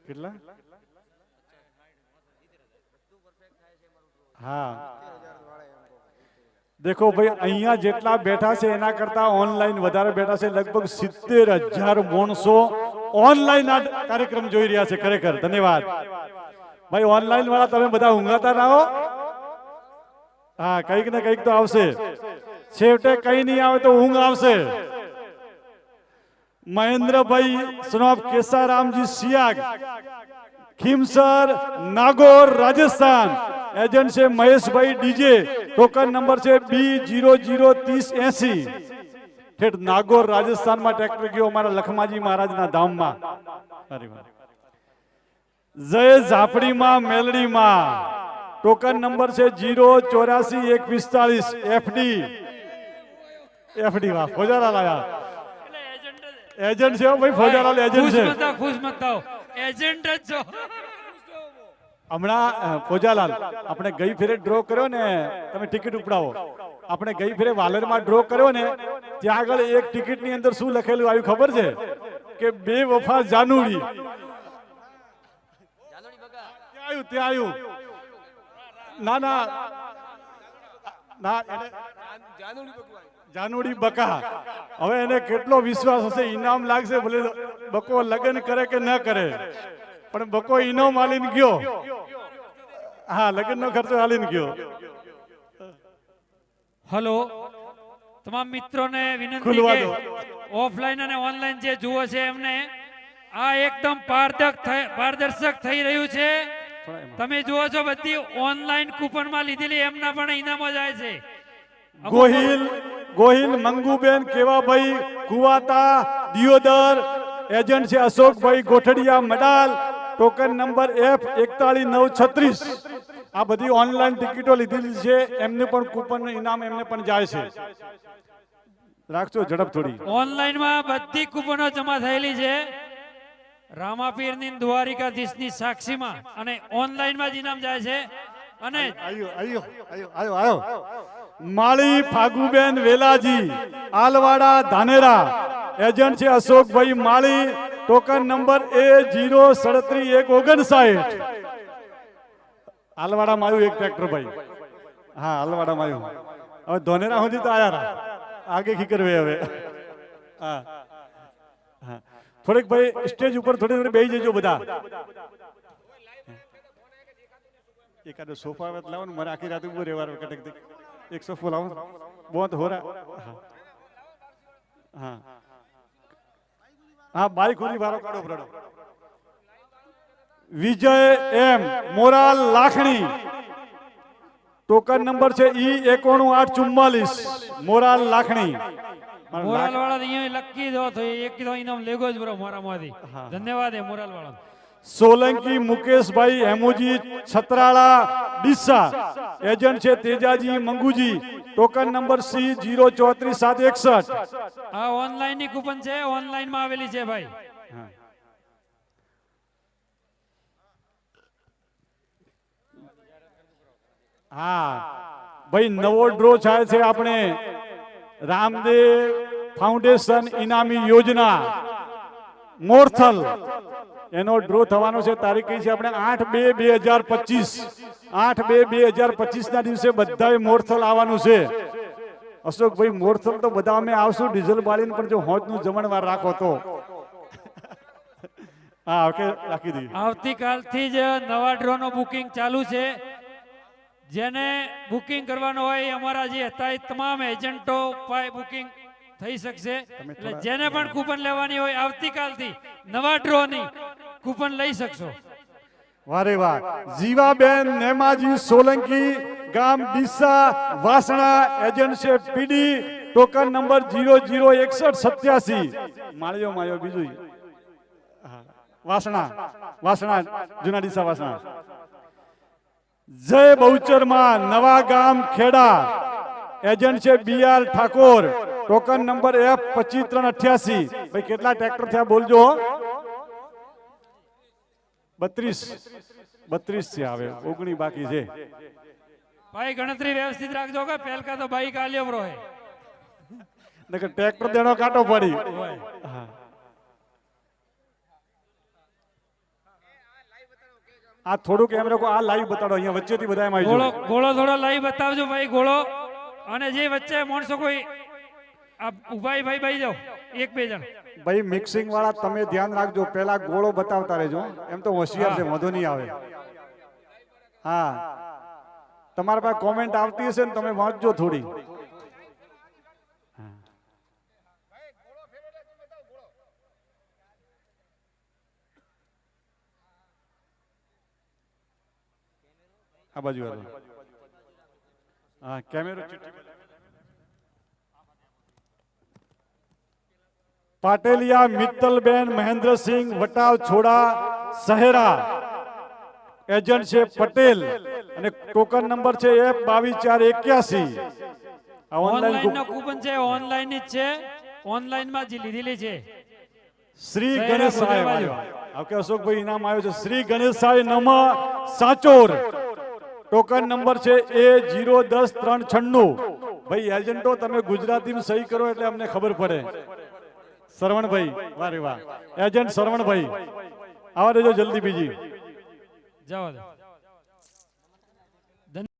કેટલા? હા દેખો ભાઈ અહીંયા જેટલા બેઠા છે એના કરતા ઓનલાઈન વધારે બેઠા છે. લગભગ 70,000 માણસો ઓનલાઈન આ કાર્યક્રમ જોઈ રહ્યા છે. ખરેખર ધન્યવાદ ભાઈ. ઓનલાઈન વાળા તમે બધા ઊંઘાતા ના હો. હા કઈક ને કઈક તો આવશે. છેવટે કઈ નહીં આવે તો ઊંઘ આવશે. મહેન્દ્રભાઈ સનોફ કેસારામજી સિયાગ, ખીમસર, નાગોર, રાજસ્થાન. એજન્ટ છે મહેશભાઈ ડીજે. ટોકન નંબર છે B003080. ઠેઠ નાગોર રાજસ્થાનમાં ટ્રેક્ટર ગયો અમારા લખમાજી મહારાજના ધામમાં. જય ઝાપડીમાં મેલડીમાં. ટોકન નંબર છે 084-145 FD. વાહ ફોજારા લાયા. એજન્ટ છે ભાઈ. ફોજાલાલ એજન્ટ છે. ખુશ મત થાઓ, એજન્ટ જ છો. હમણાં ફોજાલાલ આપણે ગઈ ફેરે ડ્રો કર્યો ને, તમે ટિકિટ ઉપડાવો. આપણે ગઈ ફેરે વાલરમાં ડ્રો કર્યો ને, ત્યાં આગળ એક ટિકિટ ની અંદર શું લખેલું આવ્યું ખબર છે? કે બે વફા જાનુડી. ત્યાં આવ્યું. ના ના ના જાનુડી બકા. હવે એને કેટલો વિશ્વાસ હશે, ઇનામ લાગશે. ભલે બકો લગ્ન કરે કે ન કરે, પણ બકો ઇનામ આલીને ગયો. હા લગ્ન નો ખર્ચો આલીને ગયો. હલો તમામ મિત્રોને વિનંતી ખુલવા કે દો. ઓફલાઈન અને ઓનલાઈન જે જુઓ છે એમને આ એકદમ પારદર્શક થઈ રહ્યું છે. તમે જુઓ છો બધી ઓનલાઈન કૂપન માં લીધેલી એમના પણ ઇનામો જાય છે. ગોહિલ મંગુબેન કેવાભાઈ કુવાતા દિયોદર. એજન્ટ છે અશોકભાઈ ગોઠડિયા મડાલ. Token number F41936. આ બધી ઓનલાઈન ટિકિટો લીધેલી છે. એમને પણ કૂપન ઇનામ એમને પણ જાય છે. રાખજો ઝડપ થોડી. ઓનલાઈન માં બધી કૂપનો જમા થયેલી છે રામાપીરની દ્વારિકાધીશની સાક્ષીમાં, અને ઓનલાઈન માં જ ઇનામ જાય છે. અને આયો માળી ફાગુબેન વેલાજી આલવાડા ધાનેરા. એજન્ટ છે અશોકભાઈ માળી. Token number A03759. આલવાડામાં આવ્યું એક ટ્રેક્ટર ભાઈ. હા આલવાડામાં આવ્યું. હવે ધોનેરા સુધી તો આયા આગે ખીકર વે હવે. હા હા થોડીક ભાઈ સ્ટેજ ઉપર થોડી બેસી જજો બધા. એકાદો સોફા આવે લાવો ને, મારે આખી રાત ઉભો રહેવાનું. કટક એક સોફો લાવો બહુ હોરા. હા હા બાઈક ઉની વારો કાઢો બ્રડો. વિજય એમ મોરાલ લાખણી. ટોકન નંબર છે E91844. મોરાલ લાખણી. મોરાલ વાળા અહીંયા લકી દો તો એક તો ઇનામ લેગો જ બરો મારામાંથી. ધન્યવાદ એ મોરાલ વાળા. સોલંકી મુકેશભાઈ હેમુજી છત્રાળા ડીસા. એજન્ટ છે તેજાજી મંગુજી. Token number C034-761. આ ઓનલાઈન ની કૂપન છે, ઓનલાઈન માં આવેલી છે ભાઈ. હા ભાઈ નવો ડ્રો થાય છે આપણે રામદેવ ફાઉન્ડેશન ઇનામી યોજના મોરથલ. એનો ડ્રો થવાનો છે. તારીખ કઈ છે આપણે 8/2/2025. 8/2/2025 ના દિવસે બધાએ મોરથલ આવવાનું છે. અશોકભાઈ મોરથલ તો બધા અમે આવશું ડીઝલ બાળીને, પણ જો હોજનું જમણવાર રાખો તો. હા ઓકે રાખી દઈએ. આવતીકાલથી જ નવા ડ્રો નો બુકિંગ ચાલુ છે. જેને બુકિંગ કરવાનો હોય અમારા જે હતા તમામ એજન્ટો પાસે બુકિંગ થઈ શકશે. એટલે જેને પણ કૂપન લેવાની હોય આવતીકાલથી નવા ડ્રો ની કૂપન લઈ શકશો. વારે વાહ. જીવાબેન નેમાજી સોલંકી ગામ ડીસા વાસણા. એજન્ટ છે પીડી. Token number 006187. માળ્યો માયો બીજું વાસણા જૂના ડીસા વાસણા. જય બહુચરમાં નવા ગામ ખેડા. એજન્ટ છે BR Thakor. Token number F25388. ભાઈ કેટલા ટ્રેક્ટર થયા બોલજો. 32 છે. આવે 19 બાકી છે. ભાઈ ગણતરી વ્યવસ્થિત રાખજો કે પહેલકા તો બાઈક આલ્યો બ્રો હે. નકર ટ્રેક્ટર દેણો કાટો પડી. આ થોડું કેમેરા કો આ લાઈવ બતાડો અહીંયા વચ્ચેથી બધા એમ આવી ગોળો જાઓ. ગોળો થોડો લાઈવ બતાવજો ભાઈ ગોળો. અને જે વચ્ચે માણસો કોઈ આ ઉભાઈ ભાઈ ભાઈ જાઓ એક બે જણ. ભાઈ મિક્સિંગ વાળા તમે ધ્યાન રાખજો, પહેલા ગોળો બતાવતા રહેજો. એમ તો હોશિયાર છે, વાંધો નહીં આવે. હા, તમારા પાસે કોમેન્ટ આવતી હશે ને તમે વાંચજો થોડી. આ બાજુ હાલો. હા, કેમેરો પાટેલિયા મિત્તલબેન મહેન્દ્રસિંહ વટાવ છોડા સહેરા, એજન્ટ છે પટેલ અને ટોકન નંબર છે F22481. આ ઓનલાઈન ઓનલાઈન નો કૂપન છે, ઓનલાઈન જ છે, ઓનલાઈન માં જ લીધેલી છે. શ્રી સહેરા ગણેશ સાહેબ બાજુ. આવ્યો. ઓકે, અશોકભાઈ ઇનામ આવ્યો છે. શ્રી ગણેશ સાહેબ નમઃ સાચોર, ટોકન નંબર છે A010-396. ભાઈ એજન્ટો તમે ગુજરાતીમાં સહી કરો એટલે અમને ખબર પડે. સરવણભાઈ, વાહ રે વાહ, એજન્ટ સરવણભાઈ આવા દેજો જલ્દી. બીજી જવા દો.